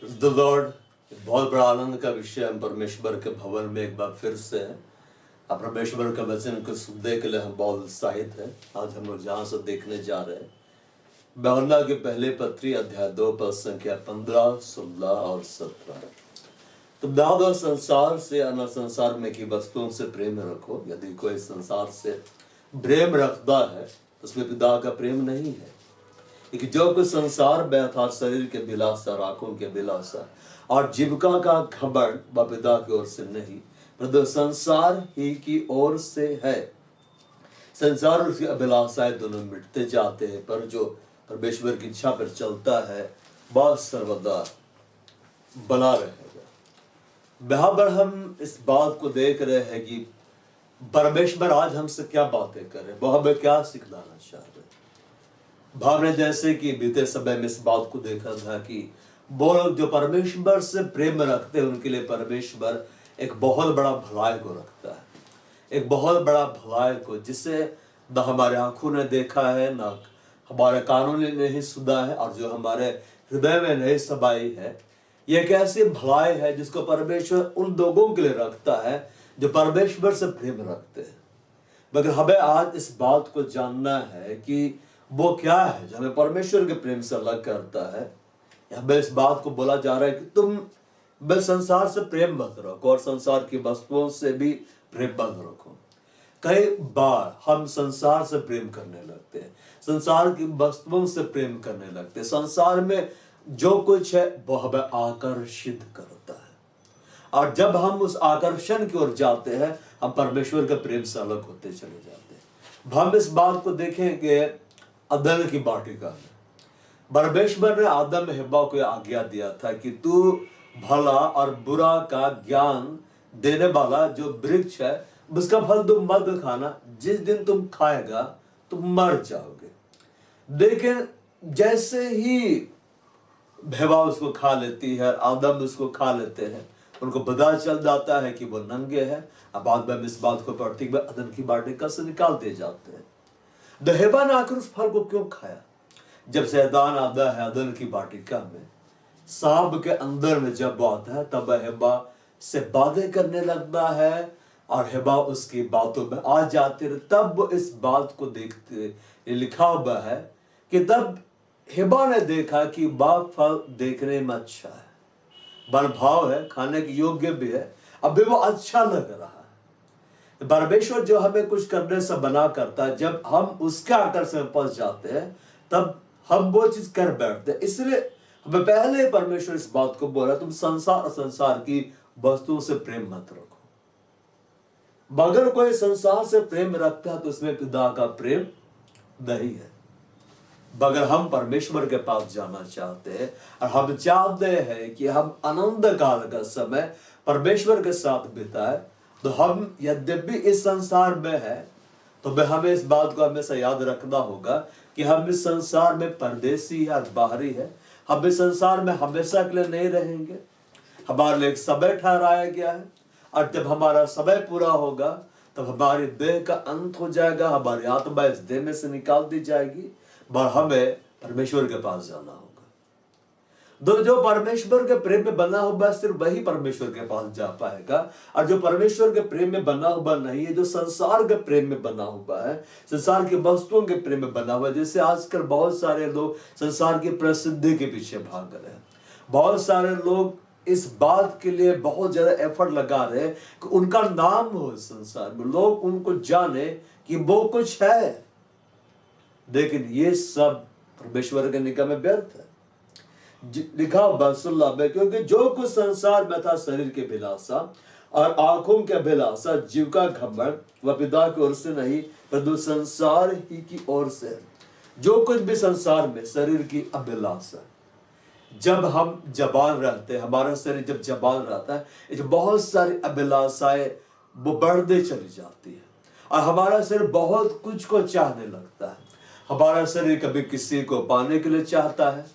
The Lord. बहुत बड़ा आनंद का विषय हम परमेश्वर के भवन में एक बार फिर से हैं। अब परमेश्वर का वचन को सुनने के लिए हम बहुत उत्साहित हैं। आज हम लोग जहाँ से देखने जा रहे हैं यूहन्ना के पहले पत्री अध्याय 2 पद संख्या 15, 16 और 17। तो दादा संसार से अन्य संसार में की वस्तुओं से प्रेम रखो। यदि कोई संसार से प्रेम रखता है तो उसमें पिता का प्रेम नहीं है। कि जो कुछ संसार में अर्थात शरीर के विलासा, आंखों के विलासा और जीविका का घमंड वह पिता की ओर से नहीं परंतु संसार ही की ओर से है। संसार और उसकी अभिलाषाएं दोनों मिटते जाते हैं, पर जो परमेश्वर की इच्छा पर चलता है वह सर्वदा बना रहेगा। यहाँ पर हम इस बात को देख रहे हैं कि परमेश्वर आज हमसे क्या बातें कर रहे हैं, वो हमें क्या सिखलाना चाह रहे हैं। भावने जैसे कि बीते समय में इस बात को देखा था कि वो लोग जो परमेश्वर से प्रेम रखते हैं उनके लिए परमेश्वर एक बहुत बड़ा भलाई को रखता है, एक बहुत बड़ा भलाई को जिसे न हमारे आंखों ने देखा है, न हमारे कानों ने नहीं सुना है और जो हमारे हृदय में नहीं समाई है। ये एक ऐसी भलाई है जिसको परमेश्वर उन लोगों के लिए रखता है जो परमेश्वर से प्रेम रखते हैं। मगर हमें आज इस बात को जानना है कि वो क्या है जो हमें परमेश्वर के प्रेम से अलग करता है। हमें इस बात को बोला जा रहा है कि तुम बस संसार से प्रेम मत रखो और संसार की वस्तुओं से भी प्रेम मत रखो। कई बार हम संसार से प्रेम करने लगते हैं, संसार की वस्तुओं से प्रेम करने लगते हैं। संसार में जो कुछ है वो हमें आकर्षित करता है और जब हम उस आकर्षण की ओर जाते हैं हम परमेश्वर के प्रेम से अलग होते चले जाते हैं। हम इस बात को देखेंगे अदन की वाटिका में परमेश्वर ने आदम हव्वा को आज्ञा दिया था कि तू भला और बुरा का ज्ञान देने वाला जो वृक्ष है उसका फल तुम मत खाना, जिस दिन तुम खाएगा तुम मर जाओगे। लेकिन जैसे ही हव्वा उसको खा लेती है, आदम उसको खा लेते हैं, उनको पता चल जाता है कि वो नंगे हैं। अब बाद में इस बात को पढ़ते हुए अदन की वाटिका से निकाल दिए जाते हैं। हव्वा ने आखिर उस फल को क्यों खाया? जब शैतान आता है अदन की वाटिका में, सांप के अंदर में जब वो आता है तब हव्वा से बातें करने लगता है और हव्वा उसकी बातों में आ जाती है। तब वो इस बात को देखते, लिखा हुआ है कि तब हव्वा ने देखा कि वह फल देखने में अच्छा है, बल भाव है, खाने के योग्य भी है, अभी वो अच्छा लग रहा है। परमेश्वर जो हमें कुछ करने से बना करता है, जब हम उसके आकर्षण में फंस जाते हैं तब हम वो चीज कर बैठते हैं। इसलिए हमें पहले परमेश्वर इस बात को बोला तुम संसार की वस्तुओं से प्रेम मत रखो। अगर कोई संसार से प्रेम रखता है तो उसमें पिता का प्रेम नहीं है। अगर हम परमेश्वर के पास जाना चाहते हैं और हम चाहते हैं कि हम अनंत काल का समय परमेश्वर के साथ बिताए, तो हम यद्यपि इस संसार में है तो हमें इस बात को हमेशा याद रखना होगा कि हम इस संसार में परदेसी है और बाहरी है। हम इस संसार में हमेशा के लिए नहीं रहेंगे, हमारे लिए एक समय ठहराया गया है और जब हमारा समय पूरा होगा तब हमारी देह का अंत हो जाएगा, हमारी आत्मा इस देह में से निकाल दी जाएगी और हमें परमेश्वर के पास जाना होगा। जो परमेश्वर के प्रेम में बना हुआ सिर्फ वही परमेश्वर के पास जा पाएगा, और जो परमेश्वर के प्रेम में बना हुआ नहीं है, जो संसार के प्रेम में बना हुआ है, संसार की वस्तुओं के प्रेम में बना हुआ है, जैसे आजकल बहुत सारे लोग संसार की प्रसिद्धि के पीछे भाग रहे हैं। बहुत सारे लोग इस बात के लिए बहुत ज्यादा एफर्ट लगा रहे हैं कि उनका नाम हो संसार में, लोग उनको जाने कि वो कुछ है। लेकिन ये सब परमेश्वर के निगाह में व्यर्थ है। लिखा बसुल्ला में, क्योंकि जो कुछ संसार में था, शरीर के अभिलाषा और आंखों के अभिलाषा, जीव का घमंड, वह पिता की ओर से नहीं परंतु संसार ही की ओर से है। जो कुछ भी संसार में शरीर की अभिलाषा, जब हम जवान रहते हैं, हमारा शरीर जब जवान रहता है, बहुत सारी अभिलाषाएं वो बढ़ते चली जाती है और हमारा शरीर बहुत कुछ को चाहने लगता है। हमारा शरीर कभी किसी को पाने के लिए चाहता है,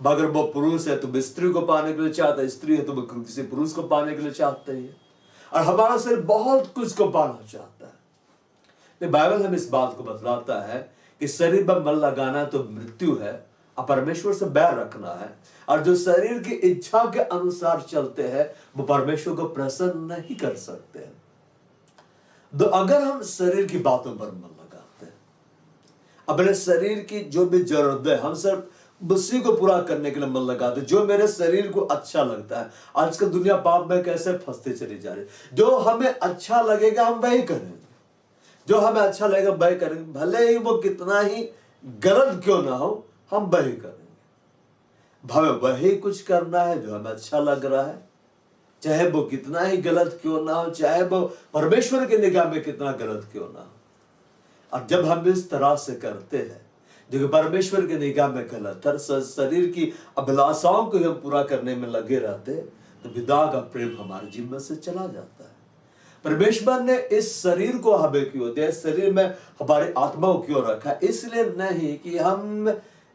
अगर वो पुरुष है तो स्त्री को पाने के लिए चाहता है, स्त्री है तो किसी पुरुष को पाने के लिए चाहते हैं, और हमारा शरीर बहुत कुछ को पाना चाहता है। बाइबल हमें इस बात को बतलाता है कि शरीर पर मन लगाना तो मृत्यु है अब परमेश्वर से बैर रखना है, और जो शरीर की इच्छा के अनुसार चलते हैं वो परमेश्वर को प्रसन्न नहीं कर सकते हैं। तो अगर हम शरीर की बातों पर मन लगाते हैं, अपने शरीर की जो भी जरूरत है हम सिर्फ उसी को पूरा करने के लिए मन लगाते हैं, जो मेरे शरीर को अच्छा लगता है। आजकल दुनिया पाप में कैसे फंसते चली जा रही, जो हमें अच्छा लगेगा हम वही करेंगे, जो हमें अच्छा लगेगा वही करेंगे, भले ही वो कितना ही गलत क्यों ना हो हम वही करेंगे। हमें वही कुछ करना है जो हमें अच्छा लग रहा है, चाहे वो कितना ही गलत क्यों ना हो, चाहे वो परमेश्वर की निगाह में कितना गलत क्यों ना हो। और जब हम इस तरह से करते हैं जो कि परमेश्वर की निगाह में गलत है, शरीर की अभिलाषाओं को हम पूरा करने में लगे रहते, तो पिता का प्रेम हमारे जीवन से चला जाता है। परमेश्वर ने इस शरीर को हमें क्यों दिया, इस शरीर में हमारी आत्मा को क्यों रखा, इसलिए नहीं कि हम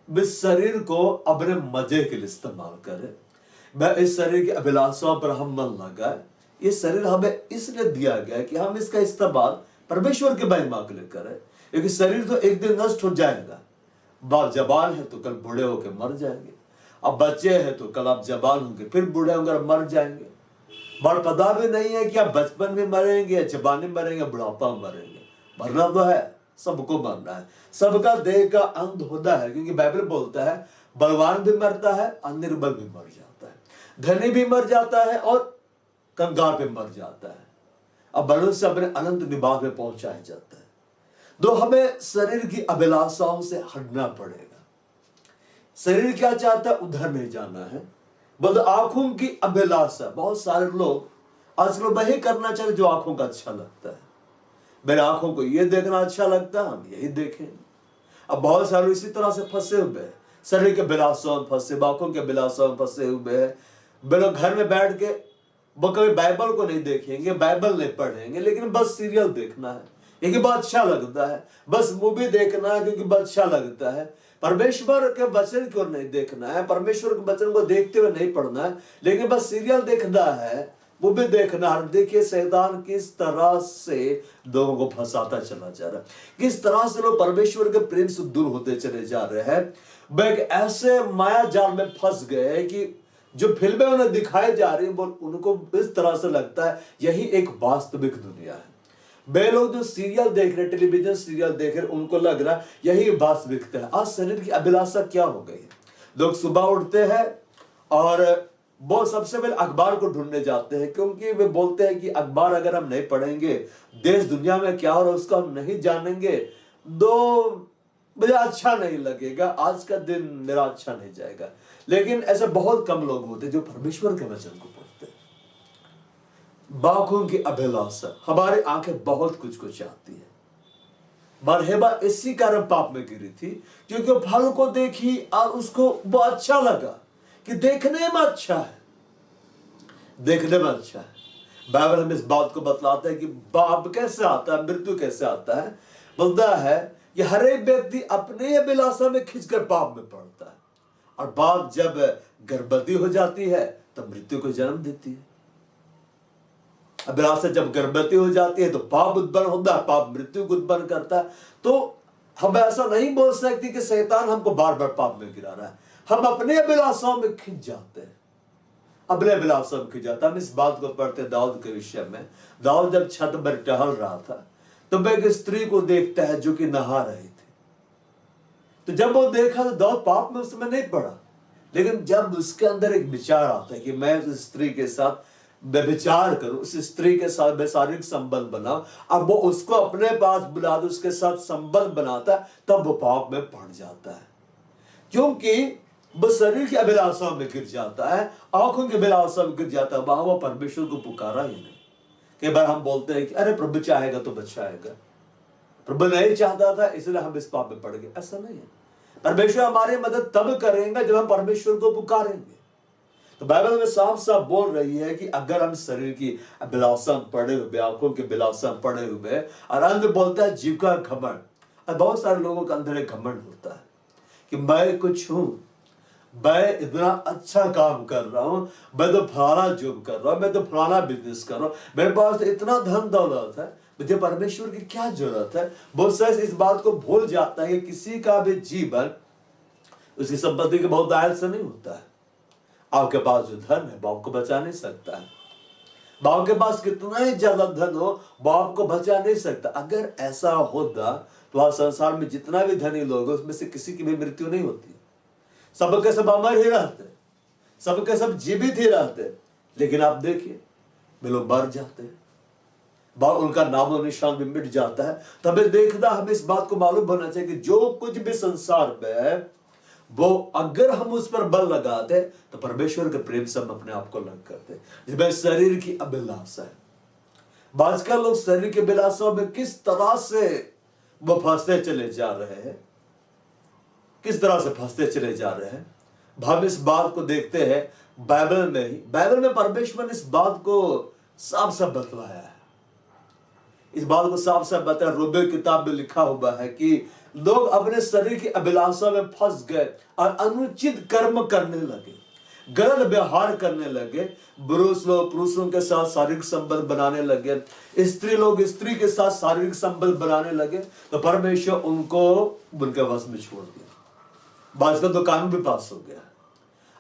इस शरीर को अपने मजे के लिए इस्तेमाल करें, मैं इस शरीर की अभिलाषाओं पर हम मन लगाए। ये शरीर हमें इसलिए दिया गया कि हम इसका इस्तेमाल परमेश्वर के महिमा के लिए करें, क्योंकि शरीर तो एक दिन नष्ट हो जाएगा। बाप जवान है तो कल बूढ़े होकर मर जाएंगे, अब बच्चे हैं तो कल आप जवान होंगे फिर बूढ़े होंगे और मर जाएंगे। बड़ पता भी नहीं है कि आप बचपन में मरेंगे या जवानी में मरेंगे, बुढ़ापा में मरेंगे। मरना तो है, सबको मरना है, सबका देह का अंत होता है, क्योंकि बाइबल बोलता है बलवान भी मरता है और निर्बल भी मर जाता है, धनी भी मर जाता है और कंगाल भी मर जाता है, अब मनुष्य अपने अनंत निवास में पहुंचाया जाता है। तो हमें शरीर की अभिलाषाओं से हटना पड़ेगा। शरीर क्या चाहता है, उधर नहीं जाना है। बस आंखों की अभिलाषा, बहुत सारे लोग आजकल वही करना चाहते जो आंखों का अच्छा लगता है। मेरे आंखों को ये देखना अच्छा लगता है, हम यही देखेंगे। अब बहुत सारे इसी तरह से फंसे हुए हैं, शरीर के अभिलाषाओं में फंसे, आंखों के अभिलाषाओं में फंसे हुए हैं। वे लोग घर में बैठ के वो कभी बाइबल को नहीं देखेंगे, बाइबल नहीं पढ़ेंगे, लेकिन बस सीरियल देखना है क्योंकि बहुत अच्छा लगता है, बस मूवी देखना है क्योंकि बहुत अच्छा लगता है। परमेश्वर के वचन को नहीं देखना है, परमेश्वर के वचन को देखते हुए नहीं पढ़ना है, लेकिन बस सीरियल देखना है, मूवी देखना है। देखिए शैतान किस तरह से लोगों को फंसाता चला जा रहा है, किस तरह से लोग परमेश्वर के प्रेम से दूर होते चले जा रहे हैं। वे एक ऐसे माया जाल में फंस गए कि जो फिल्में उन्हें दिखाई जा रही है वो उनको इस तरह से लगता है यही एक वास्तविक दुनिया है। वे लोग जो सीरियल देख रहे, टेलीविजन सीरियल देख रहे, उनको लग रहा है यही वास्तविकता है। आज शरीर की अभिलाषा क्या हो गई है, लोग सुबह उठते हैं और वो सबसे पहले अखबार को ढूंढने जाते हैं, क्योंकि वे बोलते हैं कि अखबार अगर हम नहीं पढ़ेंगे, देश दुनिया में क्या हो रहा है उसको हम नहीं जानेंगे, तो मुझे अच्छा नहीं लगेगा, आज का दिन मेरा अच्छा नहीं जाएगा। लेकिन ऐसे बहुत कम लोग होते जो परमेश्वर के वचन को पढ़ते हैं। आंखों की अभिलाषा, हमारी आंखें बहुत कुछ को चाहती है। बरहेबा इसी कारण पाप में गिरी थी क्योंकि वो फल को देखी और उसको वो अच्छा लगा कि देखने में अच्छा है, देखने में अच्छा है। बाइबल हमें इस बात को बतलाता है कि पाप कैसे आता है, मृत्यु कैसे आता है। बोलता है कि हर एक व्यक्ति अपने अभिलाषा में खिंचकर पाप में पड़ता है, और बात जब गर्भवती हो जाती है तब मृत्यु को जन्म देती है। अभिलाषा जब गर्भवती हो जाती है तो पाप उत्पन्न होता है, पाप मृत्यु को उत्पन्न करता है। तो हम ऐसा नहीं बोल सकते कि शैतान हमको बार बार पाप में गिरा रहा है, हम अपने अभिलाषाओं में खिंच जाते हैं, अपने अभिलाषाओं में खिंच जाता है। हम इस बात को पढ़ते हैं दाऊद के विषय में। दाऊद जब छत पर टहल रहा था तो वह एक स्त्री को देखता है जो कि नहा रही थी। तो जब वो देखा तो दाऊद पाप में उस समय नहीं पड़ा, लेकिन जब उसके अंदर एक विचार आता है कि मैं उस स्त्री के साथ व्यभिचार करूं, उस स्त्री के साथ शारीरिक संबंध बनाऊं, अब वो उसको अपने पास बुला दो, उसके साथ संबंध बनाता है, तब वो पाप में पड़ जाता है, क्योंकि वो शरीर की अभिलाषा में गिर जाता है, आंखों की अभिलाषा में गिर जाता है। वहां वो परमेश्वर को पुकारा ही नहीं। कई बार हम बोलते हैं कि अरे प्रभु चाहेगा तो बचाएगा, प्रभु नहीं चाहता था इसलिए हम इस पाप में पड़ गए। ऐसा नहीं है, परमेश्वर हमारी मदद तब करेंगे जब हम परमेश्वर को पुकारेंगे। तो बाइबल में साफ साफ बोल रही है कि अगर हम शरीर की अभिलाषा पड़े हुए, आंखों की अभिलाषा पड़े हुए, और अंत बोलता है जीव का घमंड। और बहुत सारे लोगों के अंदर एक घमंड होता है कि मैं कुछ हूं, मैं इतना अच्छा काम कर रहा हूं, मैं तो फलाना जॉब कर रहा हूं, मैं तो फलाना बिजनेस कर रहा हूं, मेरे पास इतना धन दौलत है, मुझे परमेश्वर की क्या जरूरत है। बहुत सारे इस बात को भूल जाता है कि किसी का भी जीवन उसकी संपत्ति के बहुत दायर से नहीं होता है। आपके पास जो धन है वो आपको बचा नहीं सकता है। बाप के पास कितना ही ज्यादा धन हो वो आपको बचा नहीं सकता। अगर ऐसा होता तो आज संसार में जितना भी धनी लोग हैं उसमें से किसी की भी मृत्यु नहीं होती। सबके सब अमर ही रहते, सबके सब जीवित ही रहते। लेकिन आप देखिए वे लोग मर जाते हैं, उनका नामो निशान भी मिट जाता है। तभी देखना हमें इस बात को मालूम होना चाहिए कि जो कुछ भी संसार में है वो अगर हम उस पर बल लगाते तो परमेश्वर के प्रेम से हम अपने आप को लग करते। जिसमें शरीर की अभिलाषा है, आजकल लोग शरीर की अभिलाषाओं में किस तरह से वो फंसते चले जा रहे हैं, किस तरह से फंसते चले जा रहे हैं। हम इस बात को देखते हैं बाइबल में ही। बाइबल में परमेश्वर ने इस बात को साफ साफ बतलाया है। इस बात को साफ साफ बताया, रोमियो की किताब में लिखा हुआ है कि लोग अपने शरीर की अभिलाषा में फंस गए और अनुचित कर्म करने लगे, गलत व्यवहार करने लगे। पुरुष लोग पुरुषों के साथ शारीरिक संबंध बनाने लगे, स्त्री लोग स्त्री के साथ शारीरिक संबंध बनाने लगे, तो परमेश्वर उनको उनके वश में छोड़ दिया। आजकल तो कानून भी पास हो गया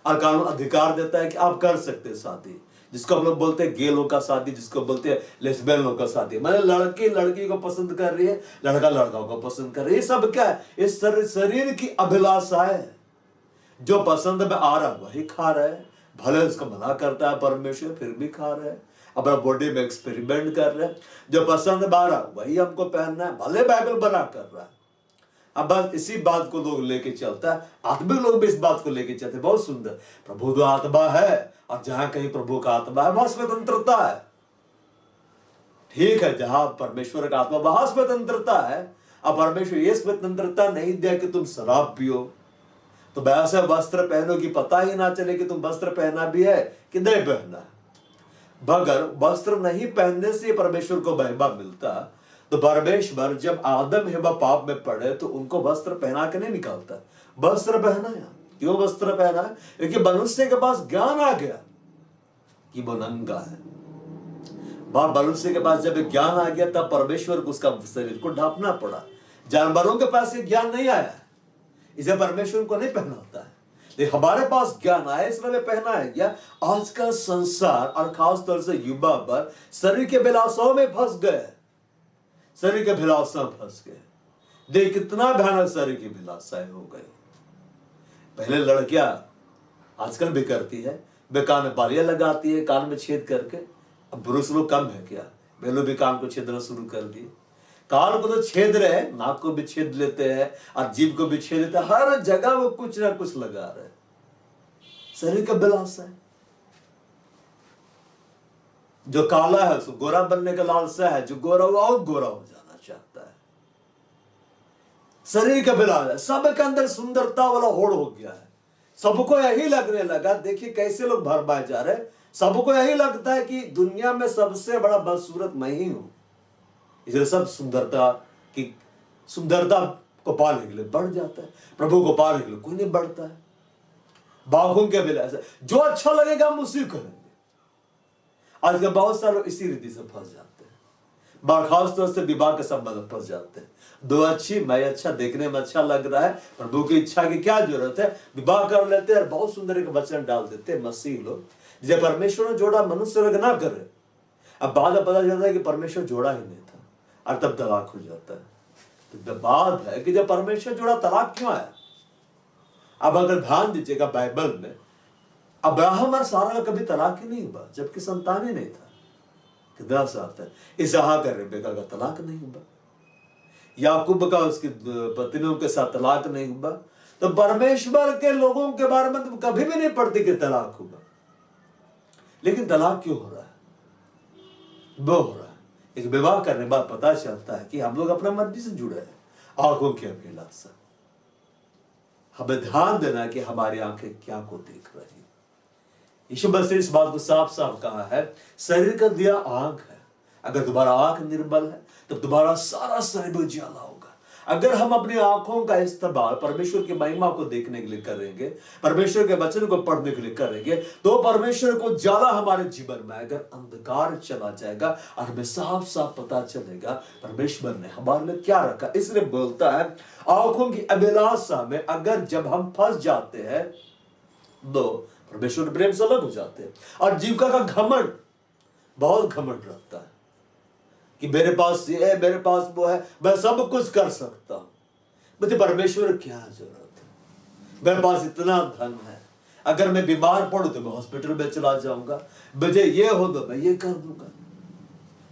और कानून अधिकार देता है कि आप कर सकते हैं शादी, जिसको हम लोग बोलते हैं गे लोग का शादी, जिसको बोलते हैं लेस्बियन लोग का शादी। मतलब लड़की लड़की को पसंद कर रही है, लड़का लड़का को पसंद कर रही है। ये सब क्या है? इस शरीर की अभिलाषा है। जो पसंद में आ रहा वही खा रहा है, भले उसको मना करता है परमेश्वर फिर भी खा रहे हैं, अपना बॉडी में एक्सपेरिमेंट कर रहे हैं। जो पसंद में आ रहा वही हमको पहनना है, भले बाइबल बना कर रहा है। अब बस इसी बात को लोग लेके चलता है। आत्मिक लोग भी इस बात को लेके चलते हैं। बहुत सुंदर, प्रभु तो आत्मा है और जहां कहीं प्रभु का आत्मा है वहां स्वतंत्रता है। ठीक है, जहां परमेश्वर का आत्मा वहां स्वतंत्रता है। अब परमेश्वर ये स्वतंत्रता नहीं दिया कि तुम शराब पियो तो वैसे वस्त्र पहनो कि पता ही ना चले कि तुम वस्त्र पहना भी है कि नहीं पहना। मगर वस्त्र नहीं पहनने से परमेश्वर को महिमा मिलता। तो परमेश्वर जब आदम हेवा पाप में पड़े तो उनको वस्त्र पहना के नहीं निकालता, वस्त्र पहनाया। क्यों वस्त्र पहना? क्योंकि मनुष्य के पास ज्ञान आ गया कि वो नंगा है। मनुष्य के पास जब ज्ञान आ गया तब परमेश्वर को उसका शरीर को ढांपना पड़ा। जानवरों के पास ये ज्ञान नहीं आया, इसे परमेश्वर को नहीं पहनाता है। लेकिन हमारे पास ज्ञान आया इसलिए पहनाया गया। आज का संसार और खासतौर से युवा पर शरीर के अभिलाषाओं में फंस गए, शरीर के अभिलाषा फंस गए। देख कितना भयानक शरीर की अभिलाषाएं हो गई। पहले लड़कियां आजकल भी करती है, वे कान में बालियां लगाती है कान में छेद करके। अब पुरुष लोग कम है क्या? वे लोग भी कान को छेदना शुरू कर दिए। कान को तो छेद रहे, नाक को भी छेद लेते हैं और जीभ को भी छेद लेते हैं। हर जगह वो कुछ ना कुछ लगा रहे। शरीर का अभिलाषा है। जो काला है उसको गोरा बनने का लालसा है, जो गोरा हुआ और गोरा हो जाना चाहता है। शरीर का अभिलाषा, सबके अंदर सुंदरता वाला होड़ हो गया है। सबको यही लगने लगा, देखिए कैसे लोग भरमाए जा रहे। सबको यही लगता है कि दुनिया में सबसे बड़ा बदसूरत मैं ही हूं, इसलिए सब सुंदरता को पाने के लिए बढ़ जाता है। प्रभु को पाने के लिए कोई नहीं बढ़ता है। बाघों के अभिलाषा, जो अच्छा लगेगा हम उसी करेंगे। आजकल बहुत सारे लोग इसी रीति से फंस जाते हैं। खास तौर से विवाह के संबंध फंस जाते हैं। दो अच्छी, मैं अच्छा, देखने में अच्छा लग रहा है, प्रभु की इच्छा की क्या जरूरत है, विवाह कर लेते हैं, बहुत सुंदर एक वचन डाल देते हैं मसीह लोग, जिसे परमेश्वर ने जोड़ा मनुष्य लोग ना करे। अब बाद में पता चलता है कि परमेश्वर जोड़ा ही नहीं था और तब तलाक हो जाता है। तो बात है कि जब परमेश्वर जोड़ा तलाक क्यों आया? अब अगर ध्यान दीजिएगा बाइबल में अब्राहम और सारा का कभी तलाक ही नहीं हुआ जबकि संतान ही नहीं था। कितना साथ है। इसहाक और रेबेका का तलाक नहीं हुआ, याकूब का उसकी पत्नियों के साथ तलाक नहीं हुआ। तो परमेश्वर के लोगों के बारे में तो कभी भी नहीं पढ़ती कि तलाक हुआ। लेकिन तलाक क्यों हो रहा है? वो हो रहा है एक विवाह करने के बाद पता चलता है कि हम लोग अपना मर्जी से जुड़े हैं। आंखों की अभिलाषा, हमें ध्यान देना कि हमारी आंखें क्या को देख रही है। यीशु मसीह ने इस बात को साफ साफ कहा है, शरीर का दिया आंख है। अगर तुम्हारा आंख निर्बल है तो तुम्हारा सारा शरीर उजाला होगा। अगर हम अपनी आंखों का इस्तेमाल परमेश्वर की महिमा को देखने के लिए करेंगे, परमेश्वर के वचन को पढ़ने के लिए करेंगे, तो परमेश्वर को ज्यादा हमारे जीवन में अगर अंधकार चला जाएगा और हमें साफ साफ पता चलेगा परमेश्वर ने हमारे लिए क्या रखा। इसलिए बोलता है आंखों की अभिलाषा में अगर जब हम फंस जाते हैं तो परमेश्वर के प्रेम से अलग हो जाते हैं। और जीविका का घमंड, बहुत घमंड रखता है कि मेरे पास ये है, मेरे पास वो है, मैं सब कुछ कर सकता हूं। मुझे परमेश्वर क्या जरूरत है, मेरे पास इतना धन है, अगर मैं बीमार पड़ूं तो मैं हॉस्पिटल में चला जाऊंगा, मुझे ये हो तो मैं ये कर दूंगा।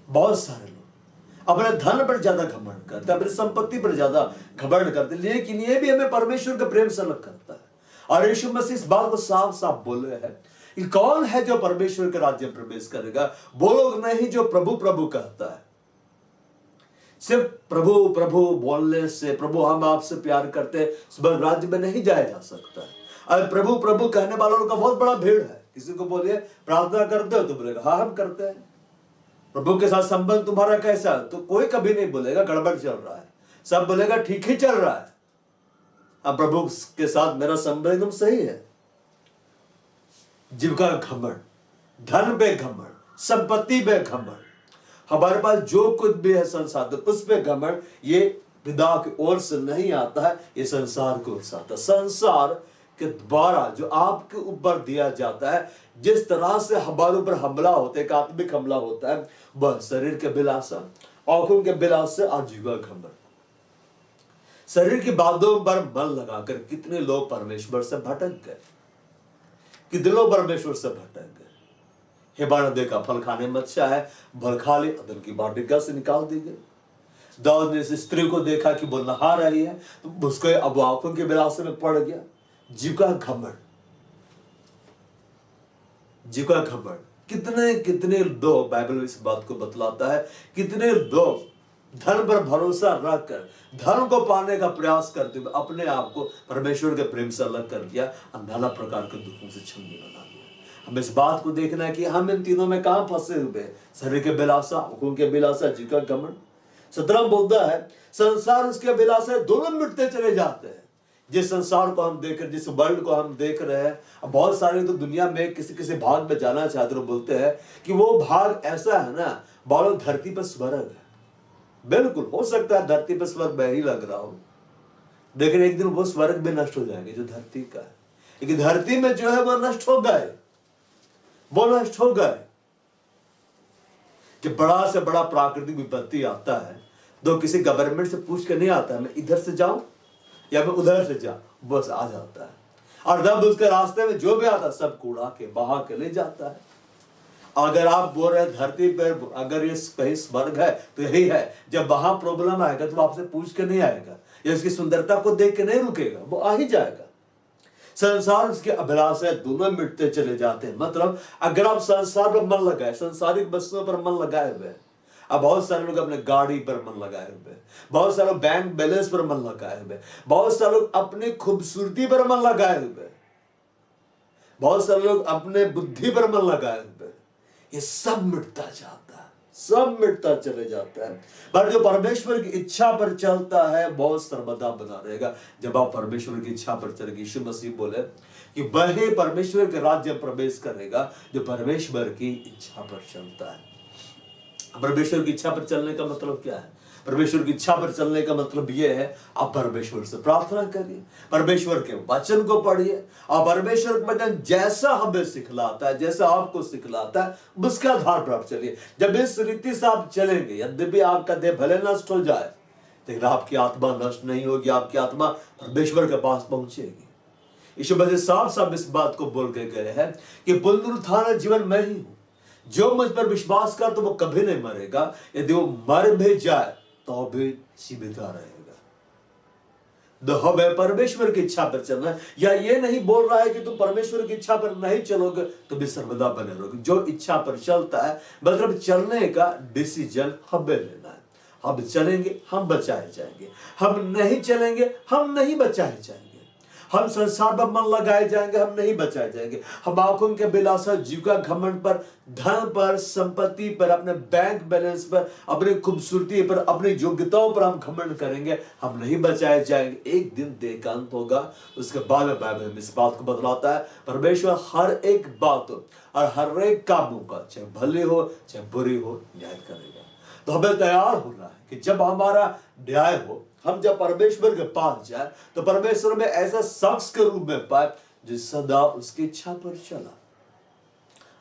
बहुत सारे लोग अपने धन पर ज्यादा घमंड करते, अपनी संपत्ति पर ज्यादा घमंड करते, लेकिन ये भी हमें परमेश्वर के प्रेम से अलग करता है। और यीशु मसीह इस बात को साफ साफ बोले हैं कि कौन है जो परमेश्वर के राज्य में प्रवेश करेगा, वो लोग नहीं जो प्रभु प्रभु कहता है। सिर्फ प्रभु प्रभु बोलने से, प्रभु हम आपसे प्यार करते हैं, स्वर्ग राज्य में नहीं जाया जा सकता है। अब प्रभु प्रभु कहने वालों का बहुत बड़ा भीड़ है। किसी को बोलिए प्रार्थना करते हो तो बोलेगा हाँ हम करते हैं। प्रभु के साथ संबंध तुम्हारा कैसा है, तो कोई कभी नहीं बोलेगा गड़बड़ चल रहा है, सब बोलेगा ठीक ही चल रहा है। अब प्रभु के साथ मेरा संबंध एकदम सही है। जीविका घमंड, धन पे घमंड, संपत्ति पे घमंड, हमारे पास जो कुछ भी है संसाधन उस पे घमंड, ये पिता की ओर से नहीं आता है, ये संसार की ओर से आता है। संसार के द्वारा जो आपके ऊपर दिया जाता है, जिस तरह से हमारे ऊपर हमला होता है, एक आत्मिक हमला होता है, वह शरीर के बिलासा, आंखों के बिलासा और जीवा घमंड, शरीर की बातों पर मन लगाकर कितने लोग परमेश्वर से भटक गए, कितने लोग परमेश्वर से भटक गए। हिब्बान देखा फल खाने मत चाहे, फल खा ले, अदन की वाटिका से निकाल दी गई। दाऊद ने इस स्त्री को देखा कि वो नहा रही है, तो उसको अब आंखों के बिलासे में पड़ गया। जीविका घमंड, जीविका घमंड, कितने कितने लोग, बाइबल इस बात को बतलाता है, कितने लोग धन पर भरोसा रखकर धन को पाने का प्रयास करते हुए अपने आप को परमेश्वर के प्रेम से अलग कर दिया और नाना प्रकार के दुखों से छलनी बना दिया। हमें इस बात को देखना है कि हम इन तीनों में कहां फंसे हुए, शरीर के बिलासा, आंखों के बिलासा, जीविका घमंड। 17 बोलता है संसार उसके बिलासा दोनों मिटते चले जाते हैं। जिस संसार को हम देख रहे, जिस वर्ल्ड को हम देख रहे हैं, अब बहुत सारे तो दुनिया में किसी किसी भाग में जाना चाहते हैं, बोलते हैं कि वो भाग ऐसा है ना, बालो धरती पर स्वर्ग है। बिल्कुल हो सकता है धरती पर स्वर्ग में ही लग रहा हो, लेकिन एक दिन वो स्वर्ग भी नष्ट हो जाएंगे जो धरती का है। लेकिन धरती में जो है वो नष्ट हो गए, वो नष्ट हो गए। जब बड़ा से बड़ा प्राकृतिक विपत्ति आता है तो किसी गवर्नमेंट से पूछ कर नहीं आता है मैं इधर से जाऊं या मैं उधर से जाऊं, बस आ जाता है। और जब उसके रास्ते में जो भी आता है सब कूड़ा के बहा के ले जाता है। अगर आप बोल रहे हैं धरती पर अगर ये कहीं स्वर्ग है तो यही है, जब वहां प्रॉब्लम आएगा तो आपसे पूछ के नहीं आएगा या इसकी सुंदरता को देख के नहीं रुकेगा, वो आ ही जाएगा। संसार उसके अभिलाषा दोनों मिटते चले जाते हैं। मतलब अगर आप संसार पर मन लगाए, संसारिक वस्तुओं पर मन लगाए हुए, अब बहुत सारे लोग अपने गाड़ी पर मन लगाए हुए, बहुत सारे लोग बैंक बैलेंस पर मन लगाए हुए, बहुत सारे लोग अपनी खूबसूरती पर मन लगाए हुए, बहुत सारे लोग अपने बुद्धि पर मन लगाए हुए, ये सब मिटता जाता है, सब मिटता चले जाता है। पर जो परमेश्वर की इच्छा पर चलता है बहुत सर्वदा बना रहेगा। जब आप परमेश्वर की इच्छा पर चलेंगे, यीशु मसीह बोले कि वह परमेश्वर के राज्य में प्रवेश करेगा जो परमेश्वर की इच्छा पर चलता है। परमेश्वर की इच्छा पर चलने का मतलब क्या है? परमेश्वर की इच्छा पर चलने का मतलब यह है आप परमेश्वर से प्रार्थना करिए, परमेश्वर के वचन को पढ़िए, और परमेश्वर का वचन जैसा हमें सिखलाता है, जैसा आपको सिखलाता है, उसके आधार पर आप चलिए। जब इस रीति से आप चलेंगे, यद्यपि आपका देह भले नष्ट हो जाए लेकिन आपकी आत्मा नष्ट नहीं होगी, आपकी आत्मा परमेश्वर के पास पहुंचेगी। यीशु मसीह साफ साफ इस बात को बोल के गए हैं कि पुनरुत्थान जीवन मैं ही हूं, जो मुझ पर विश्वास कर तो वो कभी नहीं मरेगा, यदि वो मर भी जाए तो भी जीवित रहेगा। तो हमें परमेश्वर की इच्छा पर चलना है। या ये नहीं बोल रहा है कि तुम परमेश्वर की इच्छा पर नहीं चलोगे तो भी सर्वदा बने रहोगे। जो इच्छा पर चलता है मतलब चलने का डिसीजन हमें लेना है। हम चलेंगे हम बचाए जाएंगे, हम नहीं चलेंगे हम नहीं बचाए जाएंगे। हम संसार पर मन लगाए जाएंगे, हम नहीं बचाए जाएंगे। हम आंखों के बिलासा, जीव का घमंड पर, धन पर, संपत्ति पर, अपने बैंक बैलेंस पर, अपनी खूबसूरती पर, अपनी योग्यताओं पर हम घमंड करेंगे, हम नहीं बचाए जाएंगे। एक दिन देह का अंत होगा। उसके बाद में बाइबल में इस बात को बतलाता है, परमेश्वर हर एक बात और हर एक कामों का, चाहे भले हो चाहे बुरी हो, न्याय करेगा। तो हमें तैयार होना है कि जब हमारा न्याय हो, हम जब परमेश्वर के पास जाए तो परमेश्वर में ऐसा शख्स के रूप में पाए जो सदा उसकी इच्छा पर चला,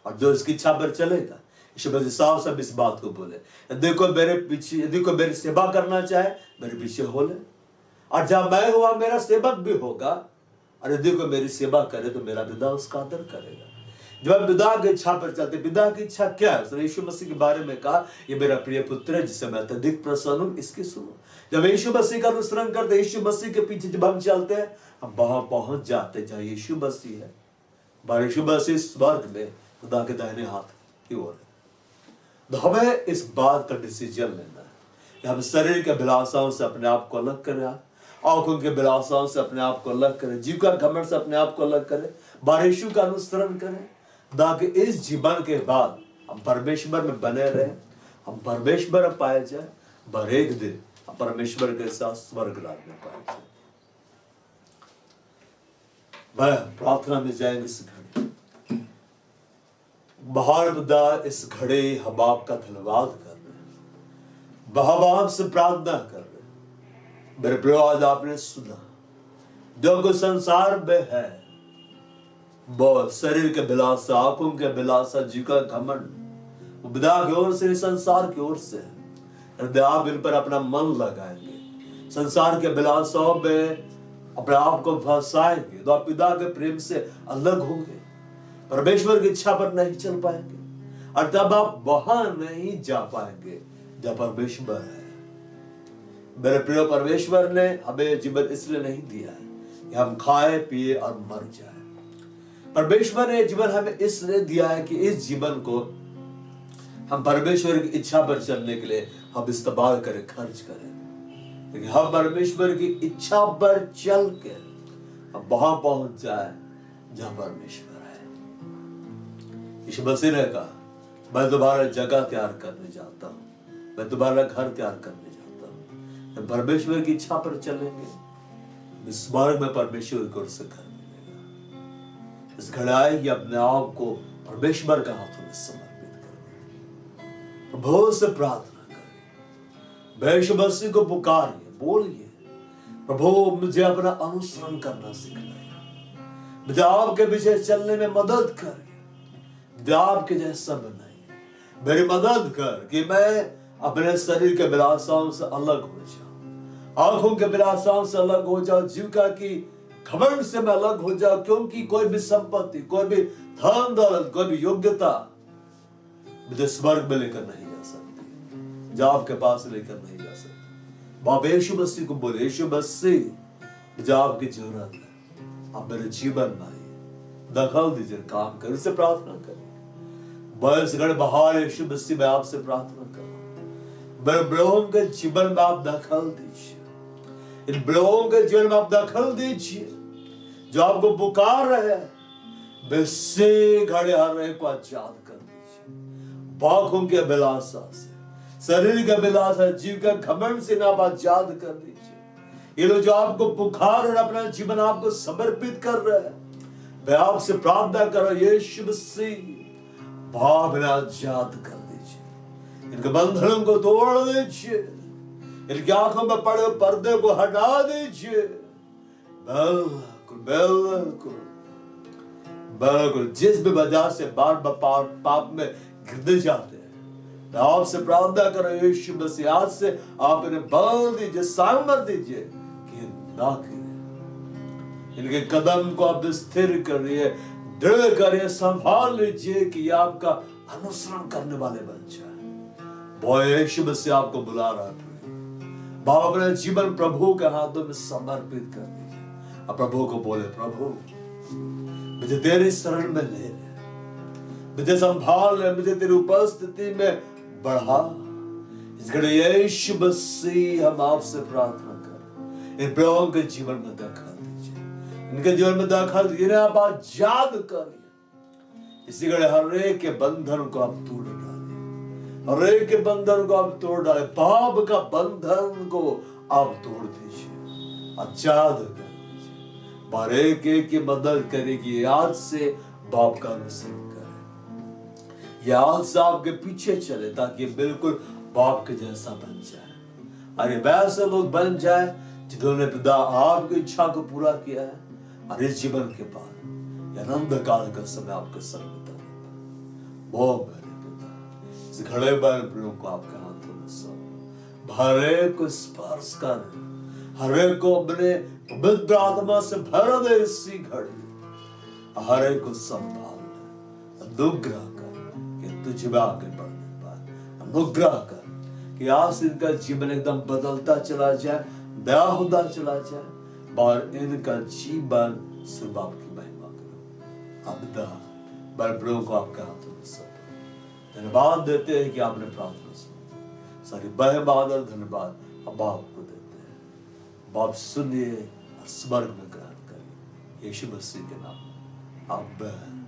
और जो उसकी इच्छा पर चलेगा। यीशु मसीह साफ साफ इस बात को बोले, यदि कोई मेरे पीछे, यदि कोई मेरी सेवा करना चाहे, मेरे पीछे हो ले, और जब मैं हुआ मेरा सेवक भी होगा, और यदि कोई मेरी सेवा करे तो मेरा पिता उसका आदर करेगा। जब हम पिता की इच्छा पर चलते, पिता की इच्छा क्या है? उसने यीशु मसीह के बारे में कहा, ये मेरा प्रिय पुत्र है जिससे मैं अत्यधिक प्रसन्न हूं, इसकी सुनो। जब यीशु मसीह का अनुसरण करते, यीशु मसीह के पीछे जब हम चलते हैं, हम वहां पहुंच जाते जहां यीशु मसीह है। यीशु मसीह स्वर्ग में खुदा के दाहिने हाथ की ओर है। तो हमें इस बात का डिसीजन लेना है कि हम शरीर के अभिलाषाओं से अपने आप को अलग करें, आंखों के अभिलाषाओं से अपने आप को अलग करें, जीव का घमंड से अपने आप को अलग करें, यीशु का अनुसरण करें, ताकि इस जीवन के बाद हम परमेश्वर में बने रहे, हम परमेश्वर में पाए जाए, पर एक दिन हम परमेश्वर के साथ स्वर्ग राज्य में पाए जाए। वह प्रार्थना में जाएंगे इस घड़ी। बाहर खुदा इस घड़ी हम आपका धन्यवाद कर रहे हैं, हम आपसे प्रार्थना कर रहे हैं। मेरे प्रिय, आज आपने सुना जो कुछ संसार में है, वो शरीर के बिलासा, आंखों के बिलासा, जीव का घमंड, वो पिता की ओर से, संसार की ओर से है। यदि आप इन पर अपना मन लगाएंगे, संसार के बिलासाओं में अपने आप को फंसाएंगे, तो आप पिता के प्रेम से अलग होंगे, परमेश्वर की इच्छा पर नहीं चल पाएंगे, और तब आप वहां नहीं जा पाएंगे जब परमेश्वर है। मेरे प्रिय, परमेश्वर ने हमें जीवन इसलिए नहीं दिया है कि हम खाए पिए और मर जाए। परमेश्वर ने जीवन हमें इसलिए दिया है कि इस जीवन को हम परमेश्वर की इच्छा पर चलने के लिए हम इस्तेमाल करें, खर्च करें, लेकिन हम परमेश्वर की इच्छा पर चल के हम वहां पहुंच जाए जहां परमेश्वर है। यीशु मसीह ने कहा, मैं तुम्हारा जगह तैयार करने जाता हूं, मैं तुम्हारा घर तैयार करने जाता हूं। हम परमेश्वर की इच्छा पर चलेंगे, इस मार्ग में परमेश्वर की ओर से घर मिलेगा। इस घड़ाई की अपने आप को परमेश्वर के हाथों में समर्पित करें, प्रभु से प्रार्थना करें, यीशु मसीह को पुकारिए, बोलिए, प्रभु मुझे अपना अनुसरण करना सिखाइए, मुझे आपके पीछे चलने में मदद करिए, मुझे आपके जैसा बनाइए, मेरी मदद कर कि मैं अपने शरीर के विलासाओं से अलग हो जाऊं, आंखों के विलासाओं से अलग हो जाऊं, जीविका की घमंड से मैं अलग हो जाऊं, क्योंकि कोई भी संपत्ति, कोई भी धन दौलत, कोई भी योग्यता मुझे स्वर्ग में लेकर नहीं जा सकती, जो आपके पास लेकर नहीं जा सकती। बाप यीशु मसीह को बोले, यीशु मसीह मुझे आपकी जरूरत है, आप मेरे जीवन में आइए, दखल दीजिए, काम कर, उससे प्रार्थना करिए। बरसगढ़ बहार यीशु मसीह मैं आपसे प्रार्थना कर रहा हूं, मेरे ब्लोहों के जीवन में आप दखल दीजिए, इन ब्लोहों के जीवन में आप दखल दीजिए जो आपको पुकार रहे हैं, बेसे घड़े हर एक को आजाद कर दीजिए, आंखों के अभिलाषा से, शरीर के अभिलाषा, जीव के घमंड से आप आजाद कर दीजिए। ये लोग जो आपको पुकार और अपना जीवन आपको समर्पित कर रहे हैं, मैं आपसे प्रार्थना करो, यीशु मसीह भाव में आजाद कर दीजिए, इनके बंधनों को तोड़ दीजिए, इनकी आंखों में पड़े पर्दे को हटा दीजिए। बिल्कुल बिल्कुल बिल्कुल, जिस भी वजह से बार बार पाप में गिरते जाते हैं, मैं आपसे प्रार्थना करो, यीशु मसीह आज से आप इन्हें बल दीजिए, सामर्थ दीजिए कि ना गिरे, इनके कदम को आप स्थिर करिए, दृढ़ करिए, संभाल लीजिए कि आपका अनुसरण करने वाले बन जाए। वो यीशु मसीह आपको बुला रहा है, बाप अपना जीवन प्रभु के हाथों में समर्पित कर दीजिए, अब प्रभु को बोले, प्रभु मुझे तेरे शरण में ले, मुझे संभाल ले, मुझे तेरी उपस्थिति में बढ़ा। इस घड़ी यीशु मसीह हम आपसे प्रार्थना कर, इन प्रभुओं के जीवन में दखल दीजिए, इनके जीवन में दाखिल इन्हें आप आजाद करिए। इसी घड़ी हर एक के बंधन को आप तोड़ डालें, हर एक के बंधन को आप तोड़ डालें, पाप का बंधन को आप तोड़ दीजिए, आजाद कर दीजिए। बार एक एक की मदद करेगी, आज से बाप का अनुसरण करें, आज से आपके पीछे चले ताकि बिल्कुल बाप के जैसा बन जाए। अरे वैसे लोग बन जाए जिन्होंने पिता आपकी इच्छा को पूरा किया है, और इस जीवन के बाद अनंत काल का समय आपके संग बिताने वो मेरे पिता, इस घड़े पर प्रभु को आपके हाथों में सौंप, हर एक को स्पर्श कर, हर एक को अपने पवित्र आत्मा से भर दे। इसी घड़ी हर एक को संभाल ले, अनुग्रह कर कि तुझ में आगे बढ़ने पाए, अनुग्रह कर कि आज इनका जीवन एकदम बदलता चला जाए, दया होता चला जाए, और इनका जीवन सिर्फ आपकी महिमा करो। अब प्रभु को आपके हाथों में सौंपो। धन्यवाद देते हैं कि आपने प्रार्थना सुनी, सारी महिमा और धन्यवाद अब आपको देते हैं। बाप सुनिए और स्वर्ग में ग्रहण करिए, यीशु मसीह के नाम, आमीन।